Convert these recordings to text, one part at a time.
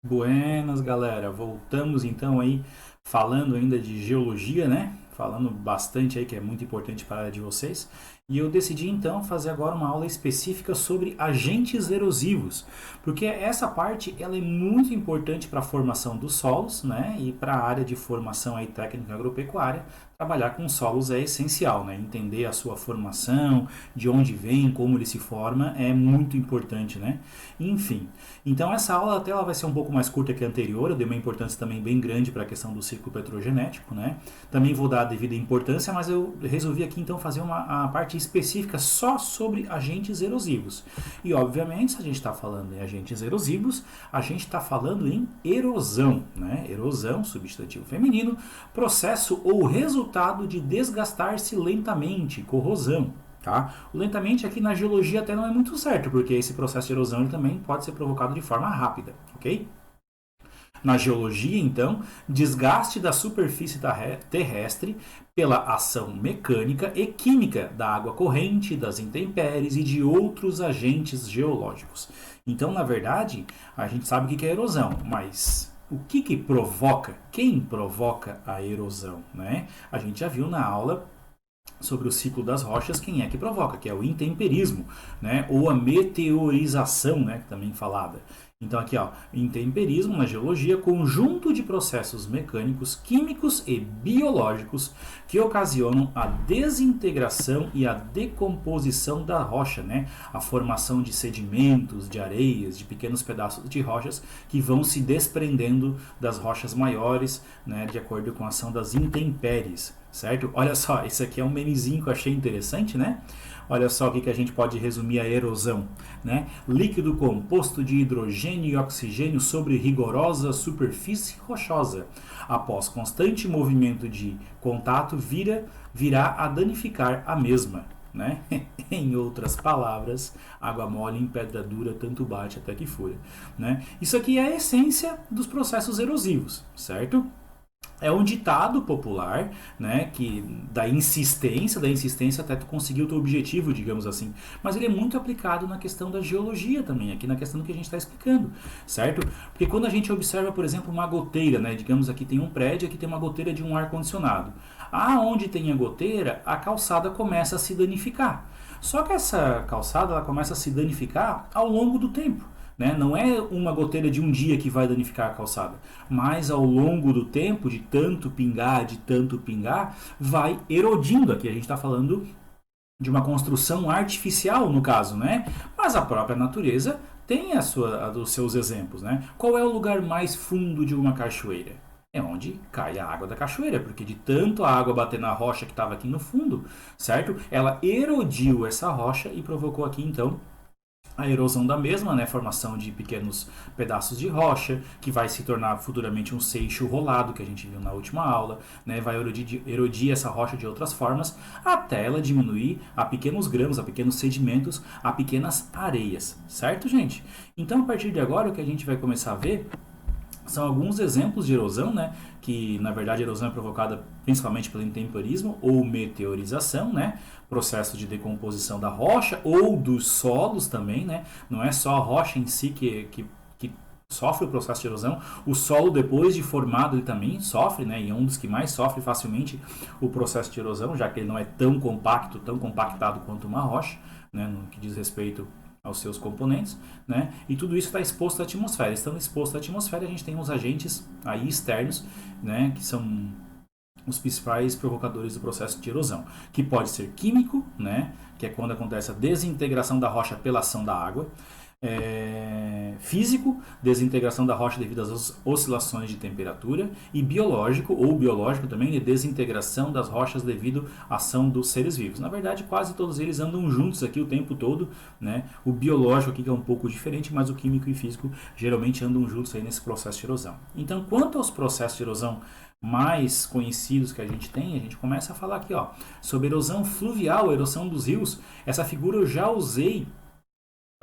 Buenas, galera. Voltamos então aí falando ainda de geologia, né? Falando bastante aí que é muito importante para a área de vocês. E eu decidi então fazer agora uma aula específica sobre agentes erosivos, porque essa parte ela é muito importante para a formação dos solos, né? E para a área de formação aí técnica agropecuária, trabalhar com solos é essencial, né? Entender a sua formação, de onde vem, como ele se forma, é muito importante, né? Enfim, então essa aula até ela vai ser um pouco mais curta que a anterior, eu dei uma importância também bem grande para a questão do ciclo petrogenético, né? Também vou dar a devida importância, mas eu resolvi aqui então fazer uma parte específica só sobre agentes erosivos. E obviamente, se a gente está falando em agentes erosivos, a gente está falando em erosão, né? Erosão, substantivo feminino, processo ou resultado de desgastar-se lentamente, corrosão. Tá? O lentamente aqui na geologia até não é muito certo, porque esse processo de erosão ele também pode ser provocado de forma rápida, ok? Na geologia, então, desgaste da superfície terrestre pela ação mecânica e química da água corrente, das intempéries e de outros agentes geológicos. Então, na verdade, a gente sabe o que é erosão, mas o que provoca? Quem provoca a erosão? Né? A gente já viu na aula sobre o ciclo das rochas, quem é que provoca, que é o intemperismo, né? Ou a meteorização, né? Também falada. Então aqui, ó, intemperismo na geologia, conjunto de processos mecânicos, químicos e biológicos que ocasionam a desintegração e a decomposição da rocha, né? A formação de sedimentos, de areias, de pequenos pedaços de rochas que vão se desprendendo das rochas maiores, né? De acordo com a ação das intempéries, certo? Olha só, esse aqui é um memezinho que eu achei interessante, né? Olha só o que a gente pode resumir a erosão, né? Líquido composto de hidrogênio e oxigênio sobre rigorosa superfície rochosa. Após constante movimento de contato, virá a danificar a mesma. Né? Em outras palavras, água mole em pedra dura, tanto bate até que fura. Né? Isso aqui é a essência dos processos erosivos, certo? É um ditado popular, né, que da insistência até tu conseguir o teu objetivo, digamos assim. Mas ele é muito aplicado na questão da geologia também, aqui na questão do que a gente está explicando, certo? Porque quando a gente observa, por exemplo, uma goteira, né, digamos aqui tem um prédio, aqui tem uma goteira de um ar-condicionado. Aonde tem a goteira, a calçada começa a se danificar. Só que essa calçada ela começa a se danificar ao longo do tempo. Né? Não é uma goteira de um dia que vai danificar a calçada, mas ao longo do tempo, de tanto pingar, vai erodindo. Aqui a gente está falando de uma construção artificial, no caso, né? Mas a própria natureza tem os seus exemplos. Né? Qual é o lugar mais fundo de uma cachoeira? É onde cai a água da cachoeira, porque de tanto a água bater na rocha que estava aqui no fundo, certo? Ela erodiu essa rocha e provocou aqui então a erosão da mesma, né, formação de pequenos pedaços de rocha, que vai se tornar futuramente um seixo rolado, que a gente viu na última aula, né, vai erodir essa rocha de outras formas, até ela diminuir a pequenos grãos, a pequenos sedimentos, a pequenas areias, certo, gente? Então, a partir de agora, o que a gente vai começar a ver são alguns exemplos de erosão, né? Que na verdade a erosão é provocada principalmente pelo intemperismo ou meteorização, né? Processo de decomposição da rocha ou dos solos também, né? Não é só a rocha em si que sofre o processo de erosão, o solo depois de formado ele também sofre, né? E é um dos que mais sofre facilmente o processo de erosão, já que ele não é tão compacto, tão compactado quanto uma rocha, né? No que diz respeito aos seus componentes, né? E tudo isso está exposto à atmosfera. Estando exposto à atmosfera, a gente tem os agentes aí externos, né? Que são os principais provocadores do processo de erosão, que pode ser químico, né? Que é quando acontece a desintegração da rocha pela ação da água. Físico, desintegração da rocha devido às oscilações de temperatura, e biológico, ou biológico também, de desintegração das rochas devido à ação dos seres vivos. Na verdade, quase todos eles andam juntos aqui o tempo todo, né? O biológico aqui que é um pouco diferente, mas o químico e físico geralmente andam juntos aí nesse processo de erosão. Então, quanto aos processos de erosão mais conhecidos que a gente começa a falar aqui, ó, sobre erosão fluvial, erosão dos rios. Essa figura eu já usei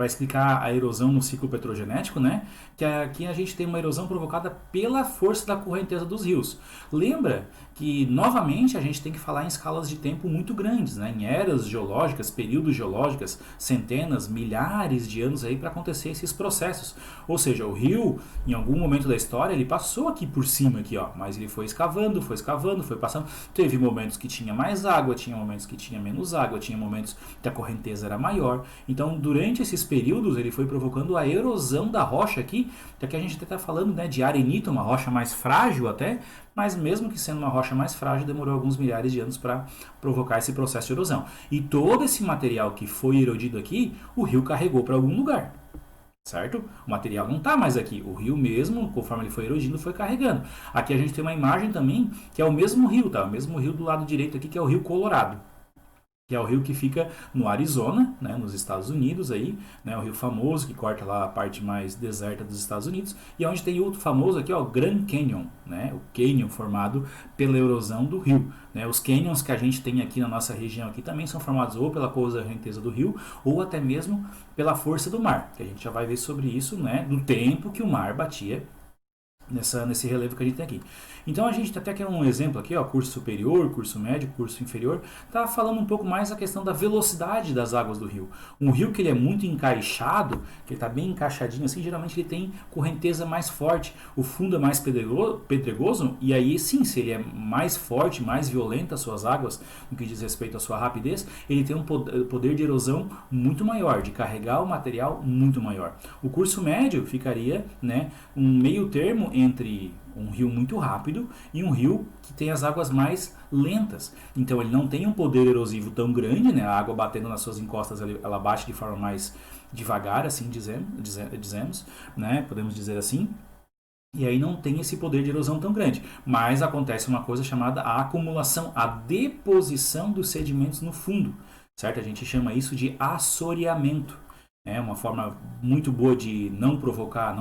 para explicar a erosão no ciclo petrogenético, né? Que aqui a gente tem uma erosão provocada pela força da correnteza dos rios. Lembra que, novamente, a gente tem que falar em escalas de tempo muito grandes, né? Em eras geológicas, períodos geológicos, centenas, milhares de anos aí para acontecer esses processos. Ou seja, o rio, em algum momento da história, ele passou aqui por cima, aqui, ó, mas ele foi escavando, foi passando. Teve momentos que tinha mais água, tinha momentos que tinha menos água, tinha momentos que a correnteza era maior. Então, durante esses períodos, ele foi provocando a erosão da rocha aqui, que aqui a gente até está falando, né, de arenita, uma rocha mais frágil até, mas mesmo que sendo uma rocha mais frágil, demorou alguns milhares de anos para provocar esse processo de erosão. E todo esse material que foi erodido aqui, o rio carregou para algum lugar. Certo? O material não está mais aqui. O rio mesmo, conforme ele foi erodindo, foi carregando. Aqui a gente tem uma imagem também que é o mesmo rio, tá? O mesmo rio do lado direito aqui, que é o Rio Colorado, que é o rio que fica no Arizona, né, nos Estados Unidos aí, né, o rio famoso que corta lá a parte mais deserta dos Estados Unidos, e onde tem outro famoso aqui, ó, o Grand Canyon, né, o canyon formado pela erosão do rio, né. Os canyons que a gente tem aqui na nossa região aqui também são formados ou pela correnteza do rio ou até mesmo pela força do mar, que a gente já vai ver sobre isso, né, do tempo que o mar batia nesse relevo que a gente tem aqui. Então a gente até quer um exemplo aqui, ó, curso superior, curso médio, curso inferior, tá falando um pouco mais a questão da velocidade das águas do rio. Um rio que ele é muito encaixado, que ele está bem encaixadinho assim, geralmente ele tem correnteza mais forte, o fundo é mais pedregoso, e aí sim, se ele é mais forte, mais violento as suas águas, no que diz respeito à sua rapidez, ele tem um poder de erosão muito maior, de carregar o material muito maior. O curso médio ficaria, né, um meio termo entre um rio muito rápido e um rio que tem as águas mais lentas. Então ele não tem um poder erosivo tão grande, né? A água batendo nas suas encostas ela bate de forma mais devagar, assim dizemos, né? Podemos dizer assim. E aí não tem esse poder de erosão tão grande. Mas acontece uma coisa chamada a acumulação, a deposição dos sedimentos no fundo, certo? A gente chama isso de assoreamento. É uma forma muito boa de não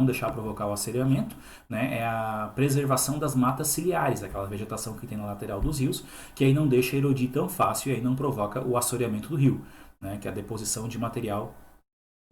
deixar provocar o assoreamento, né? É a preservação das matas ciliares, aquela vegetação que tem na lateral dos rios, que aí não deixa erodir tão fácil e aí não provoca o assoreamento do rio, né? Que é a deposição de material,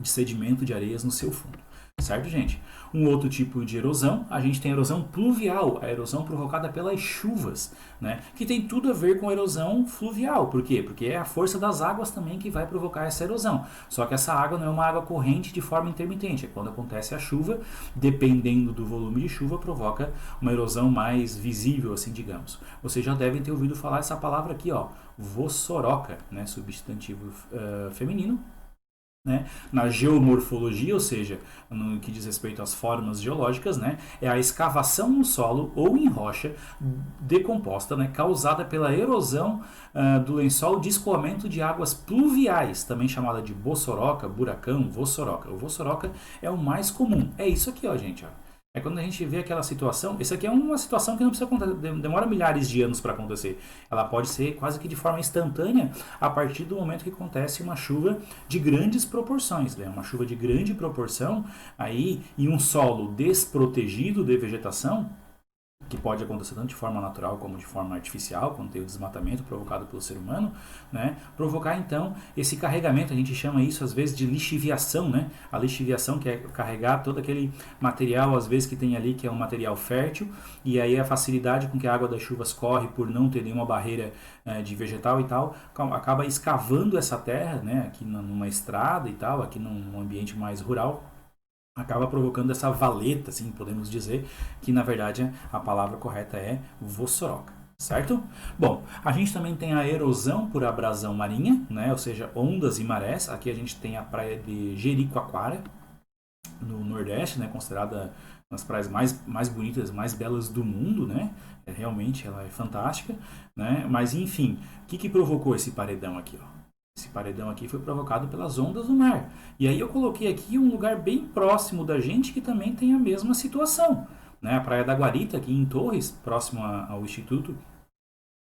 de sedimento, de areias no seu fundo. Certo, gente? Um outro tipo de erosão, a gente tem a erosão pluvial, a erosão provocada pelas chuvas, né? Que tem tudo a ver com a erosão fluvial. Por quê? Porque é a força das águas também que vai provocar essa erosão. Só que essa água não é uma água corrente de forma intermitente. É quando acontece a chuva, dependendo do volume de chuva, provoca uma erosão mais visível, assim, digamos. Vocês já devem ter ouvido falar essa palavra aqui, ó, vossoroca, né? Substantivo feminino. Né? Na geomorfologia, ou seja, no que diz respeito às formas geológicas, né? É a escavação no solo ou em rocha decomposta, né? Causada pela erosão do lençol de escoamento de águas pluviais, também chamada de bossoroca, buracão, vossoroca. O vossoroca é o mais comum. É isso aqui, ó, gente. Ó. É quando a gente vê aquela situação. Isso aqui é uma situação que não precisa acontecer, demora milhares de anos para acontecer. Ela pode ser quase que de forma instantânea a partir do momento que acontece uma chuva de grandes proporções, né? Uma chuva de grande proporção aí e um solo desprotegido de vegetação, que pode acontecer tanto de forma natural como de forma artificial, quando tem o desmatamento provocado pelo ser humano, né? Provocar então esse carregamento, a gente chama isso às vezes de lixiviação, né? A lixiviação, que é carregar todo aquele material, às vezes que tem ali, que é um material fértil, e aí a facilidade com que a água das chuvas corre por não ter nenhuma barreira de vegetal e tal, acaba escavando essa terra, né? Aqui numa estrada e tal, aqui num ambiente mais rural, acaba provocando essa valeta, assim, podemos dizer, que na verdade a palavra correta é vossoroca, certo? Bom, a gente também tem a erosão por abrasão marinha, né? Ou seja, ondas e marés. Aqui a gente tem a praia de Jericoacoara, no Nordeste, né? Considerada uma das praias mais bonitas, mais belas do mundo, né? Realmente ela é fantástica, né? Mas enfim, o que provocou esse paredão aqui, ó? Esse paredão aqui foi provocado pelas ondas do mar. E aí eu coloquei aqui um lugar bem próximo da gente que também tem a mesma situação, né? A Praia da Guarita, aqui em Torres, próximo ao Instituto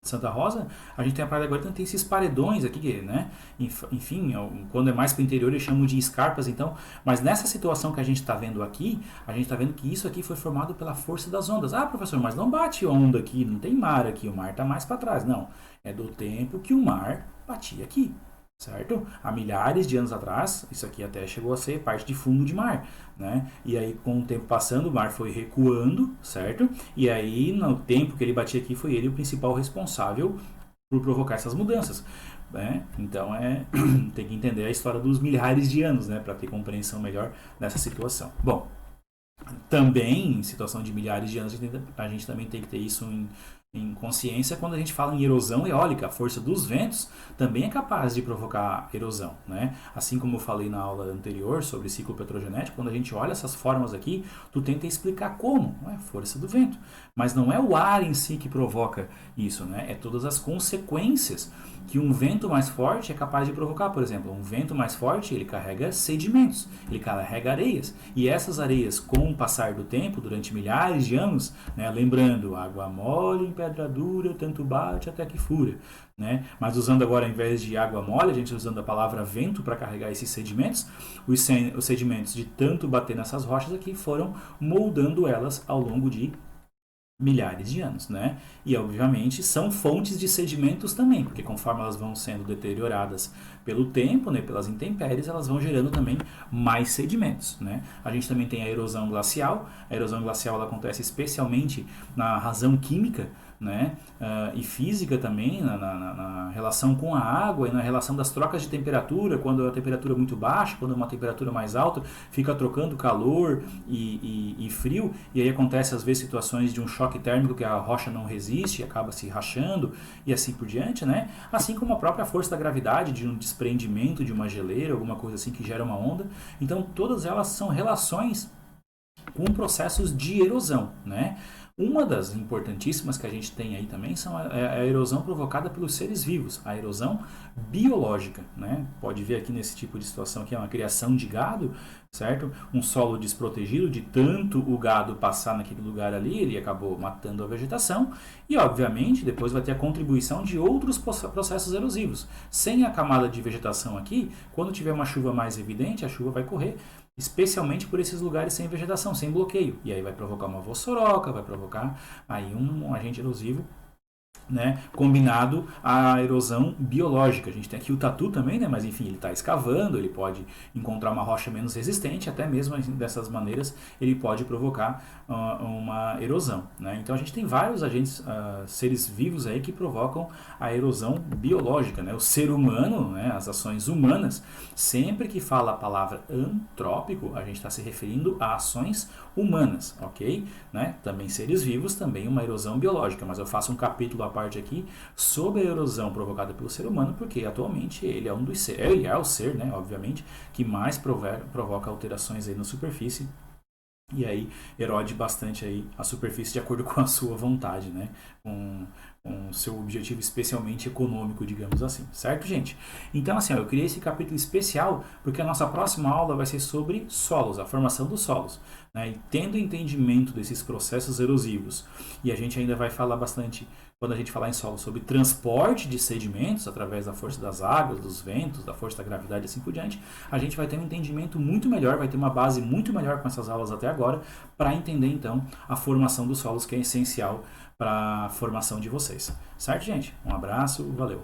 Santa Rosa, a gente tem a Praia da Guarita, tem esses paredões aqui, né? Enfim, quando é mais para o interior eles chamam de escarpas, então. Mas nessa situação que a gente está vendo aqui, a gente está vendo que isso aqui foi formado pela força das ondas. Ah, professor, mas não bate onda aqui, não tem mar aqui, o mar está mais para trás. Não, é do tempo que o mar batia aqui. certo? Há milhares de anos atrás, isso aqui até chegou a ser parte de fundo de mar, né? E aí, com o tempo passando, o mar foi recuando, certo? E aí, no tempo que ele batia aqui, foi ele o principal responsável por provocar essas mudanças, né? Então, tem que entender a história dos milhares de anos, né? Para ter compreensão melhor dessa situação. Bom, também, em situação de milhares de anos, a gente também tem que ter isso em consciência quando a gente fala em erosão eólica. A força dos ventos também é capaz de provocar erosão, né? Assim como eu falei na aula anterior sobre ciclo petrogenético, quando a gente olha essas formas aqui, tu tenta explicar como, é a força do vento. Mas não é o ar em si que provoca isso, né? É todas as consequências que um vento mais forte é capaz de provocar. Por exemplo, um vento mais forte, ele carrega sedimentos, ele carrega areias. E essas areias, com o passar do tempo, durante milhares de anos, né, lembrando, água mole em pedra dura, tanto bate até que fura. Né? Mas usando agora, ao invés de água mole, a gente usando a palavra vento para carregar esses sedimentos, os sedimentos de tanto bater nessas rochas aqui foram moldando elas ao longo de milhares de anos, né? E obviamente são fontes de sedimentos também, porque conforme elas vão sendo deterioradas pelo tempo, né, pelas intempéries, elas vão gerando também mais sedimentos, né? A gente também tem a erosão glacial. A erosão glacial ela acontece especialmente na razão química, né? E física também, na relação com a água e na relação das trocas de temperatura, quando a temperatura é muito baixa, quando é uma temperatura mais alta, fica trocando calor e frio, e aí acontece às vezes situações de um choque térmico que a rocha não resiste, acaba se rachando e assim por diante, né? Assim como a própria força da gravidade, de um desprendimento de uma geleira, alguma coisa assim que gera uma onda. Então todas elas são relações com processos de erosão, né? Uma das importantíssimas que a gente tem aí também são a erosão provocada pelos seres vivos, a erosão biológica, né? Pode ver aqui nesse tipo de situação que é uma criação de gado, certo? Um solo desprotegido, de tanto o gado passar naquele lugar ali, ele acabou matando a vegetação e, obviamente, depois vai ter a contribuição de outros processos erosivos. Sem a camada de vegetação aqui, quando tiver uma chuva mais evidente, a chuva vai correr, especialmente por esses lugares sem vegetação, sem bloqueio. E aí vai provocar uma vossoroca, vai provocar aí um agente erosivo, né, combinado à erosão biológica. A gente tem aqui o tatu também, né, mas enfim, ele está escavando, ele pode encontrar uma rocha menos resistente, até mesmo dessas maneiras ele pode provocar uma erosão, né? Então a gente tem vários agentes, seres vivos aí que provocam a erosão biológica, né? O ser humano, né, as ações humanas, sempre que fala a palavra antrópico, a gente está se referindo a ações humanas, ok? Né? Também seres vivos, também uma erosão biológica, mas eu faço um capítulo à parte aqui sobre a erosão provocada pelo ser humano, porque atualmente ele é um dos seres, ele é o ser, né, obviamente, que mais provoca alterações aí na superfície. E aí erode bastante aí a superfície de acordo com a sua vontade, né? Com o seu objetivo especialmente econômico, digamos assim. Certo, gente? Então, assim, eu criei esse capítulo especial porque a nossa próxima aula vai ser sobre solos, a formação dos solos. Né? E tendo entendimento desses processos erosivos, e a gente ainda vai falar bastante, quando a gente falar em solo, sobre transporte de sedimentos através da força das águas, dos ventos, da força da gravidade e assim por diante, a gente vai ter um entendimento muito melhor, vai ter uma base muito melhor com essas aulas até agora, para entender então a formação dos solos, que é essencial para a formação de vocês. Certo, gente? Um abraço, valeu!